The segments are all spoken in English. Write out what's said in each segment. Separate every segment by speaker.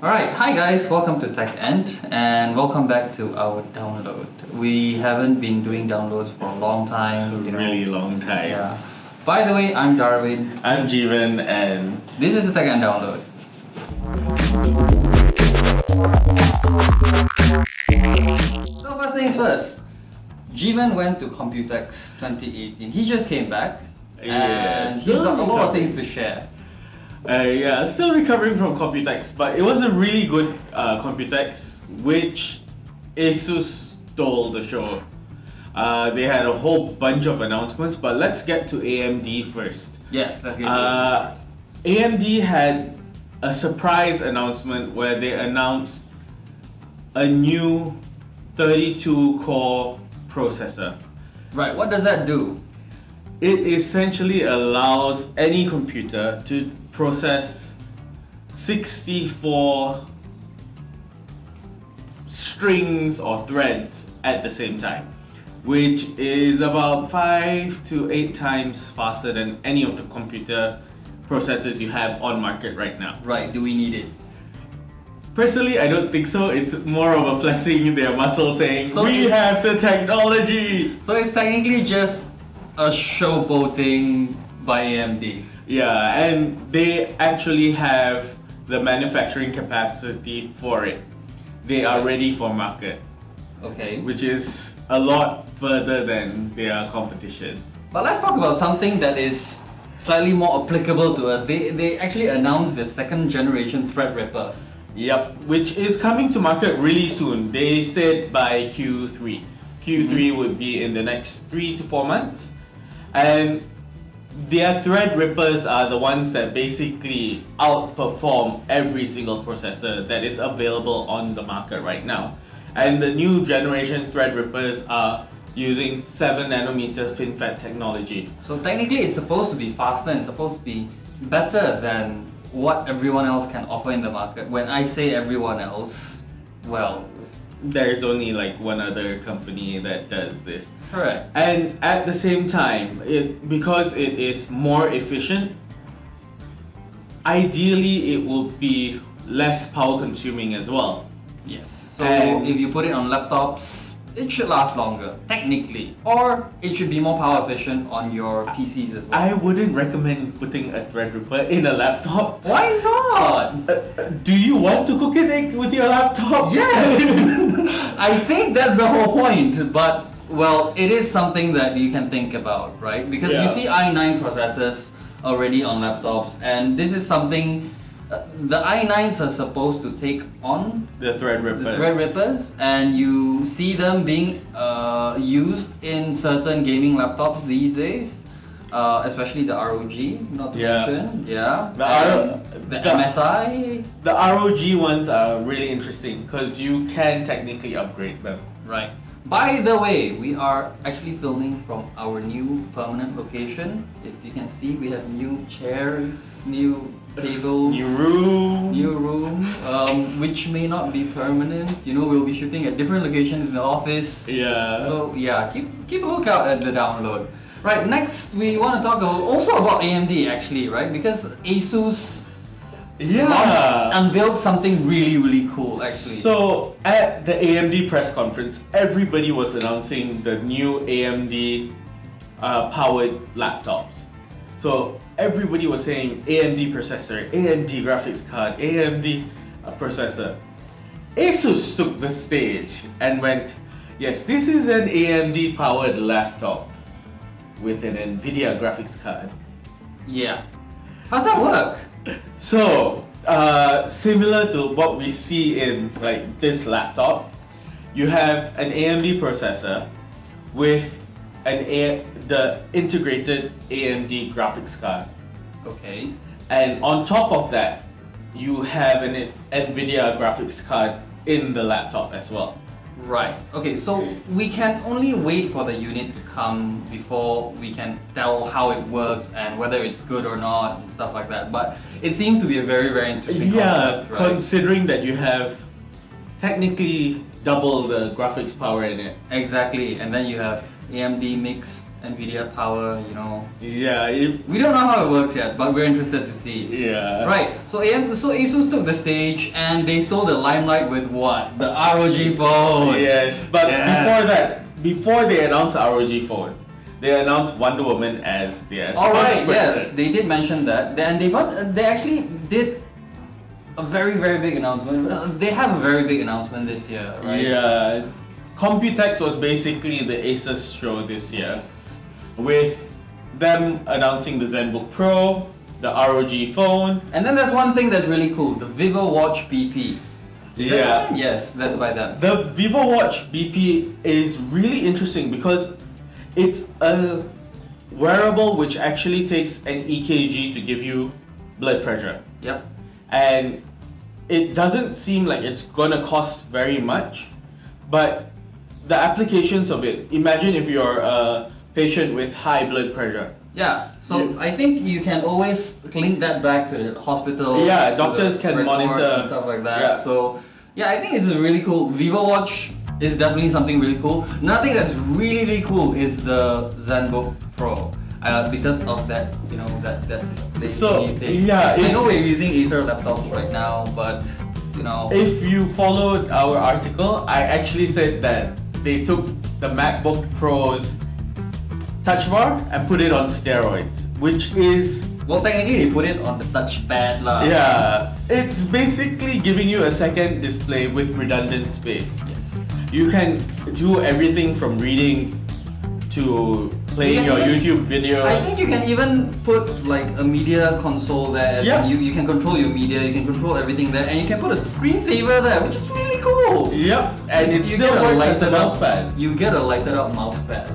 Speaker 1: Alright, hi guys, welcome to techENT and welcome back to our download. We haven't been doing downloads for a long time.
Speaker 2: Really long time.
Speaker 1: Yeah. By the way, I'm Darwin.
Speaker 2: I'm Jeevan and
Speaker 1: This is the techENT download. So first things first, Jeevan went to Computex 2018. He just came back and he's got a lot of things to share.
Speaker 2: Still recovering from Computex, but it was a really good Computex, which ASUS stole the show. They had a whole bunch of announcements, but let's get to AMD first.
Speaker 1: Yes, let's get to it.
Speaker 2: AMD had a surprise announcement where they announced a new 32-core processor.
Speaker 1: Right, what does that do?
Speaker 2: It essentially allows any computer to process 64 strings or threads at the same time, which is about 5 to 8 times faster than any of the computer processors you have on market right now.
Speaker 1: Right, do we need it?
Speaker 2: Personally, I don't think so. It's more of a flexing their muscle saying, we have the technology!
Speaker 1: So it's technically just a showboating by AMD.
Speaker 2: Yeah, and they actually have the manufacturing capacity for it. They are ready for market.
Speaker 1: Okay.
Speaker 2: Which is a lot further than their competition.
Speaker 1: But let's talk about something that is slightly more applicable to us. They actually announced the second generation Threadripper.
Speaker 2: Yep, which is coming to market really soon. They said by Q3. Q3 would be in the next 3 to 4 months. And their Threadrippers are the ones that basically outperform every single processor that is available on the market right now. And the new generation Threadrippers are using 7nm FinFET technology.
Speaker 1: So technically it's supposed to be faster and supposed to be better than what everyone else can offer in the market. When I say everyone else, well,
Speaker 2: there's only like one other company that does this.
Speaker 1: Correct.
Speaker 2: And at the same time, because it is more efficient, ideally it will be less power consuming as well.
Speaker 1: Yes. So if you put it on laptops, it should last longer, technically. Or it should be more power efficient on your PCs as well.
Speaker 2: I wouldn't recommend putting a Threadripper in a laptop.
Speaker 1: Why not?
Speaker 2: Do you want to cook it with your laptop?
Speaker 1: Yes! I think that's the whole point, but well, it is something that you can think about, right? Because you see i9 processors already on laptops, and this is something the i9s are supposed to take on
Speaker 2: the
Speaker 1: Threadrippers, and you see them being used in certain gaming laptops these days, especially the ROG, not to mention. Yeah. The MSI.
Speaker 2: The ROG ones are really interesting because you can technically upgrade them.
Speaker 1: Right. By the way, we are actually filming from our new permanent location. If you can see, we have new chairs, new tables,
Speaker 2: new
Speaker 1: room, which may not be permanent. You know, we'll be shooting at different locations in the office.
Speaker 2: Yeah.
Speaker 1: So yeah, keep a lookout at the download. Right. Next, we want to talk also about AMD actually, right? Because ASUS unveiled something really cool actually.
Speaker 2: So at the AMD press conference, everybody was announcing the new AMD powered laptops. So everybody was saying AMD processor, AMD graphics card, AMD processor. ASUS took the stage and went, yes, this is an AMD powered laptop with an NVIDIA graphics card.
Speaker 1: Yeah. How's that work?
Speaker 2: So, similar to what we see in like this laptop, you have an AMD processor with the integrated AMD graphics card.
Speaker 1: Okay.
Speaker 2: And on top of that, you have an NVIDIA graphics card in the laptop as well.
Speaker 1: Right. Okay, so we can only wait for the unit to come before we can tell how it works and whether it's good or not and stuff like that. But it seems to be a very interesting concept, right?
Speaker 2: Considering that you have technically double the graphics power in it.
Speaker 1: Exactly, and then you have AMD mixed NVIDIA power,
Speaker 2: Yeah,
Speaker 1: we don't know how it works yet, but we're interested to see.
Speaker 2: yeah.
Speaker 1: Right, so ASUS took the stage and they stole the limelight with what? The ROG Phone!
Speaker 2: Yes, but
Speaker 1: Yes.
Speaker 2: before they announced the ROG Phone, they announced Wonder Woman as their
Speaker 1: Alright,
Speaker 2: spokesperson.
Speaker 1: yes, they did mention that. And they actually did a very, very big announcement. They have a very big announcement this year, right?
Speaker 2: Yeah, Computex was basically the ASUS show this year, with them announcing the Zenbook Pro, the ROG Phone.
Speaker 1: And then there's one thing that's really cool, the Vivo Watch BP. Is that
Speaker 2: Yeah.
Speaker 1: by them? Yes, that's by them.
Speaker 2: The Vivo Watch BP is really interesting because it's a wearable which actually takes an EKG to give you blood pressure.
Speaker 1: Yep.
Speaker 2: And it doesn't seem like it's gonna cost very much, but the applications of it, imagine if you're a patient with high blood pressure.
Speaker 1: Yeah, so
Speaker 2: You-
Speaker 1: I think you can always link that back to the hospital.
Speaker 2: Yeah,
Speaker 1: to
Speaker 2: doctors
Speaker 1: the
Speaker 2: can
Speaker 1: records
Speaker 2: monitor.
Speaker 1: and stuff like that.
Speaker 2: Yeah.
Speaker 1: So yeah, I think it's a really cool. Vivo Watch is definitely something really cool. Another thing that's really, really cool is the Zenbook Pro. Because of that, that display
Speaker 2: So,
Speaker 1: thing.
Speaker 2: yeah,
Speaker 1: I
Speaker 2: if-
Speaker 1: know we're using Acer laptops right now, but
Speaker 2: If you followed our article, I actually said that they took the MacBook Pro's touch bar and put it on steroids, which is,
Speaker 1: well, technically they put it on the touchpad lah.
Speaker 2: yeah, it's basically giving you a second display with redundant space.
Speaker 1: Yes.
Speaker 2: You can do everything from reading to playing
Speaker 1: You
Speaker 2: your
Speaker 1: can even-
Speaker 2: YouTube videos.
Speaker 1: I think you can even put like a media console there.
Speaker 2: Yeah.
Speaker 1: You can control your media, you can control everything there, and you can put a screensaver there, which is really cool.
Speaker 2: Yep, and it
Speaker 1: You
Speaker 2: still
Speaker 1: get a
Speaker 2: works as a
Speaker 1: lighted up-
Speaker 2: mousepad.
Speaker 1: You get a lighted up mousepad,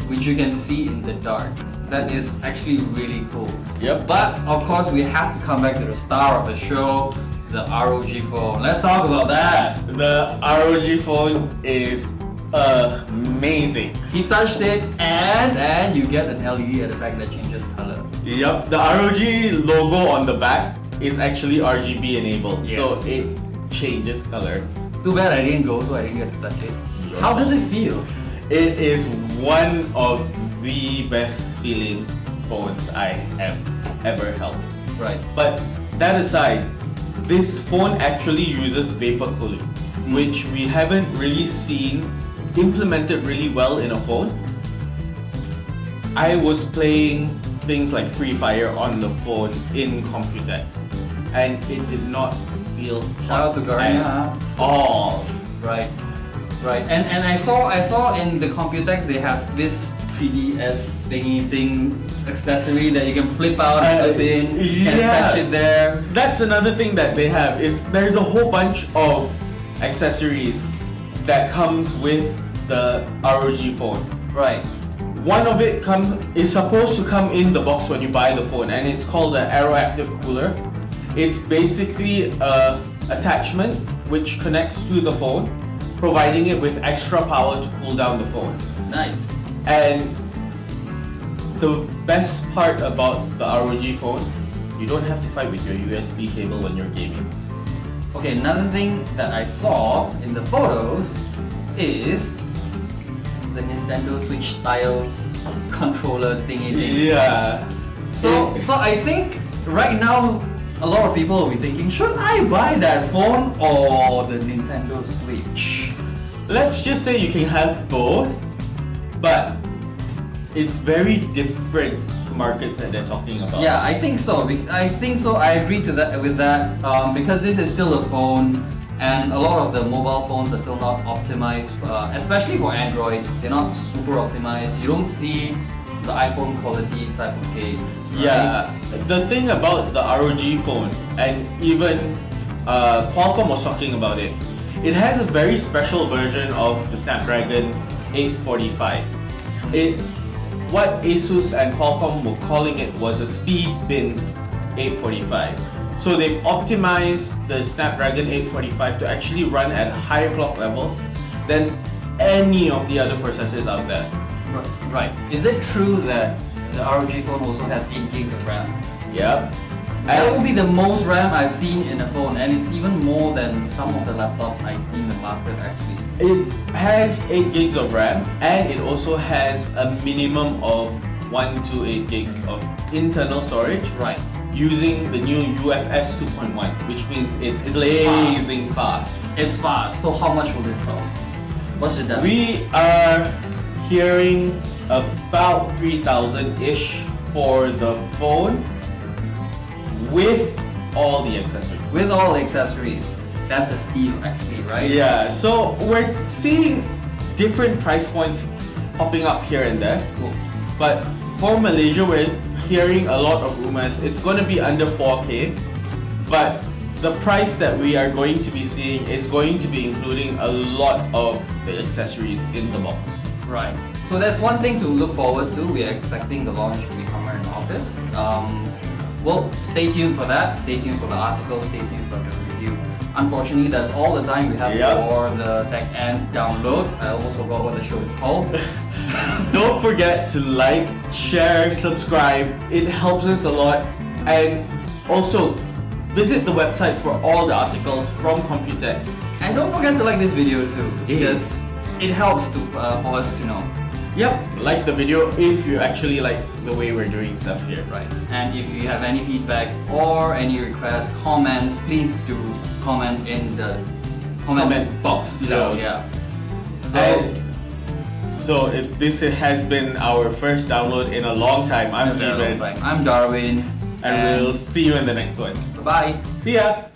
Speaker 1: which you can see in the dark. That is actually really cool.
Speaker 2: Yep.
Speaker 1: But of course, we have to come back to the star of the show, the ROG Phone. Let's talk about that.
Speaker 2: The ROG Phone is amazing.
Speaker 1: He touched it, and you get an LED at the back that changes color.
Speaker 2: Yep, the ROG logo on the back is actually RGB enabled,
Speaker 1: Yes.
Speaker 2: so it changes color.
Speaker 1: Too bad I didn't go, so I didn't get to touch it. How does it feel?
Speaker 2: It is one of the best feeling phones I have ever held.
Speaker 1: Right.
Speaker 2: But that aside, this phone actually uses vapor cooling, which we haven't really seen implemented really well in a phone. I was playing things like Free Fire on the phone in Computex, and it did not feel
Speaker 1: Shout out to Garnia.
Speaker 2: at all.
Speaker 1: Right. Right. And I saw in the Computex they have this 3DS thingy thing accessory that you can flip out and flip in and attach it there.
Speaker 2: That's another thing that they have. There's a whole bunch of accessories that comes with the ROG phone.
Speaker 1: Right.
Speaker 2: One of it is supposed to come in the box when you buy the phone, and it's called the Aeroactive Cooler. It's basically a attachment which connects to the phone, providing it with extra power to cool down the phone.
Speaker 1: Nice.
Speaker 2: And the best part about the ROG phone, you don't have to fight with your USB cable when you're gaming.
Speaker 1: Okay, another thing that I saw in the photos is the Nintendo Switch style controller thingy thing.
Speaker 2: Yeah.
Speaker 1: So I think right now a lot of people will be thinking, should I buy that phone or the Nintendo Switch?
Speaker 2: Let's just say you can have both, but it's very different markets that they're talking about.
Speaker 1: Yeah, I think so. I agree to that with that because this is still a phone, and a lot of the mobile phones are still not optimized, especially for Android. They're not super optimized. You don't see the iPhone quality type of games. Right?
Speaker 2: Yeah, the thing about the ROG phone, and even Qualcomm was talking about it, it has a very special version of the Snapdragon 845. What ASUS and Qualcomm were calling it was a speed bin 845. So they've optimized the Snapdragon 845 to actually run at a higher clock level than any of the other processors out there.
Speaker 1: Right. Is it true that the ROG phone also has 8 gigs of RAM?
Speaker 2: Yep.
Speaker 1: That will be the most RAM I've seen in a phone, and it's even more than some of the laptops I see in the market actually.
Speaker 2: It has 8 gigs of RAM, and it also has a minimum of 128 gigs of internal storage.
Speaker 1: Right.
Speaker 2: Using the new UFS 2.1, which means it's blazing fast.
Speaker 1: It's fast. So how much will this cost? What's the demo?
Speaker 2: We are hearing about 3,000-ish for the phone with all the accessories.
Speaker 1: With all the accessories. That's a steal actually, right?
Speaker 2: Yeah, so we're seeing different price points popping up here and there.
Speaker 1: Cool.
Speaker 2: But for Malaysia, we're hearing a lot of rumors. It's going to be under 4K, but the price that we are going to be seeing is going to be including a lot of the accessories in the box.
Speaker 1: Right. So that's one thing to look forward to. We are expecting the launch to be somewhere in August. Well, stay tuned for that. Stay tuned for the article. Stay tuned for the review. Unfortunately, that's all the time we have for the techENT download. I almost forgot what the show is called.
Speaker 2: Don't forget to like, share, subscribe. It helps us a lot. And also, visit the website for all the articles from Computex.
Speaker 1: And don't forget to like this video too, because it helps to for us to know.
Speaker 2: Yep, like the video if you actually like the way we're doing stuff here.
Speaker 1: Right. And if you have any feedbacks or any requests, comments, please do comment in the comment box below. Yeah.
Speaker 2: So this has been our first download in a long time. I'm Jeevan.
Speaker 1: I'm Darwin.
Speaker 2: And we'll see you in the next one.
Speaker 1: Bye-bye.
Speaker 2: See ya!